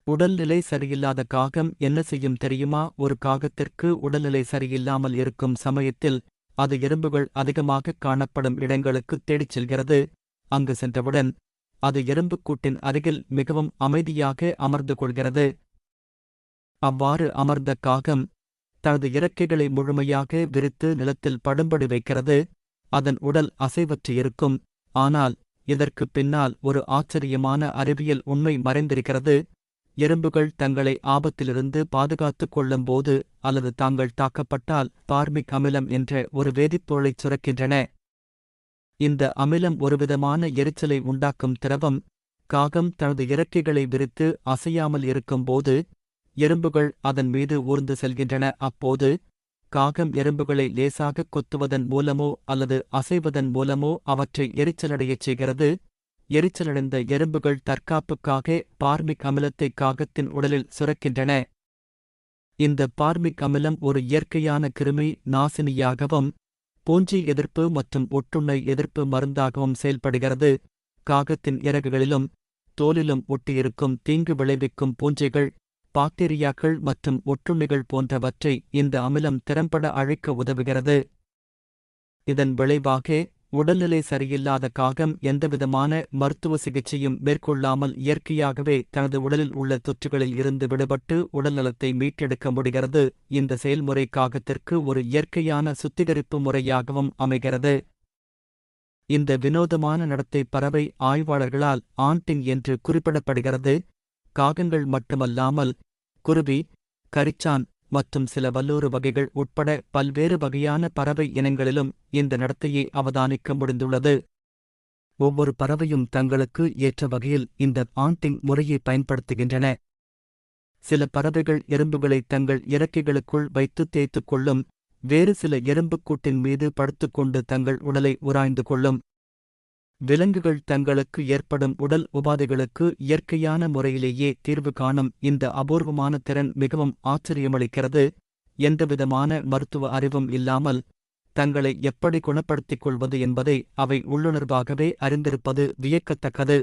உடல்நிலை சரியில்லாத காகம் என்ன செய்யும் தெரியுமா? ஒரு காகத்திற்கு உடல்நிலை சரியில்லாமல் இருக்கும் சமயத்தில் அது எறும்புகள் அதிகமாக காணப்படும் இடங்களுக்கு தேடிச் செல்கிறது. அங்கு சென்றவுடன் அது எறும்புக்கூட்டின் அருகில் மிகவும் அமைதியாக அமர்ந்து கொள்கிறது. அவ்வாறு அமர்ந்த காகம் தனது இறக்கைகளை முழுமையாக விரித்து நிலத்தில் படும்படி வைக்கிறது. அதன் உடல் அசைவற்று இருக்கும். ஆனால் இதற்குப் பின்னால் ஒரு ஆச்சரியமான அறிவியல் உண்மை மறைந்திருக்கிறது. எறும்புகள் தங்களை ஆபத்திலிருந்து பாதுகாத்துக் கொள்ளும்போது அல்லது தாங்கள் தாக்கப்பட்டால் பார்மிக் அமிலம் என்ற ஒரு வேதிப்பொருளைச் சுரக்கின்றன. இந்த அமிலம் ஒருவிதமான எரிச்சலை உண்டாக்கும் திரவம். காகம் தனது இறக்கைகளை விரித்து அசையாமல் இருக்கும்போது எறும்புகள் அதன் மீது ஊர்ந்து செல்கின்றன. அப்போது காகம் எறும்புகளை லேசாகக் கொத்துவதன் மூலமோ அல்லது அசைவதன் மூலமோ அவற்றை எரிச்சலடையச் செய்கிறது. எரிச்சலடைந்த எறும்புகள் தற்காப்புக்காக பார்மிக் அமிலத்தை காகத்தின் உடலில் சுரக்கின்றன. இந்த பார்மிக் அமிலம் ஒரு இயற்கையான கிருமி நாசினியாகவும் பூஞ்சி எதிர்ப்பு மற்றும் ஒட்டுண்ணை எதிர்ப்பு மருந்தாகவும் செயல்படுகிறது. காகத்தின் இறகுகளிலும் தோலிலும் ஒட்டியிருக்கும் தீங்கு விளைவிக்கும் பூஞ்சைகள், பாக்டீரியாக்கள் மற்றும் ஒட்டுண்ணிகள் போன்றவற்றை இந்த அமிலம் திறம்பட அழிக்க உதவுகிறது. இதன் விளைவாக உடல்நிலை சரியில்லாத காகம் எந்தவிதமான மருத்துவ சிகிச்சையும் மேற்கொள்ளாமல் இயற்கையாகவே தனது உடலில் உள்ள தொற்றுகளில் இருந்து விடுபட்டு உடல்நலத்தை மீட்டெடுக்க முடிகிறது. இந்த செயல்முறை காகத்திற்கு ஒரு இயற்கையான சுத்திகரிப்பு முறையாகவும் அமைகிறது. இந்த வினோதமான நடத்தை பறவை ஆய்வாளர்களால் ஆண்டிங் என்று குறிப்பிடப்படுகிறது. காகங்கள் மட்டுமல்லாமல் குருவி, கரிச்சான் மற்றும் சில வல்லூறு வகைகள் உட்பட பல்வேறு வகையான பறவை இனங்களிலும் இந்த நடத்தையை அவதானிக்க முடிந்துள்ளது. ஒவ்வொரு பறவையும் தங்களுக்கு ஏற்ற வகையில் இந்த ஆண்டிங் முறையை பயன்படுத்துகின்றன. சில பறவைகள் எறும்புகளை தங்கள் இறக்கைகளுக்குள் வைத்து தேய்த்துக் கொள்ளும். வேறு சில எறும்புக்கூட்டின் மீது படுத்துக்கொண்டு தங்கள் உடலை உராய்ந்து கொள்ளும். விலங்குகள் தங்களுக்கு ஏற்படும் உடல் உபாதைகளுக்கு இயற்கையான முறையிலேயே தீர்வு காணும் இந்த அபூர்வமான திறன் மிகவும் ஆச்சரியமளிக்கிறது. எந்தவிதமான மருத்துவ அறிவும் இல்லாமல் தங்களை எப்படி குணப்படுத்திக் கொள்வது என்பதை அவை உள்ளுணர்வாகவே அறிந்திருப்பது வியக்கத்தக்கது.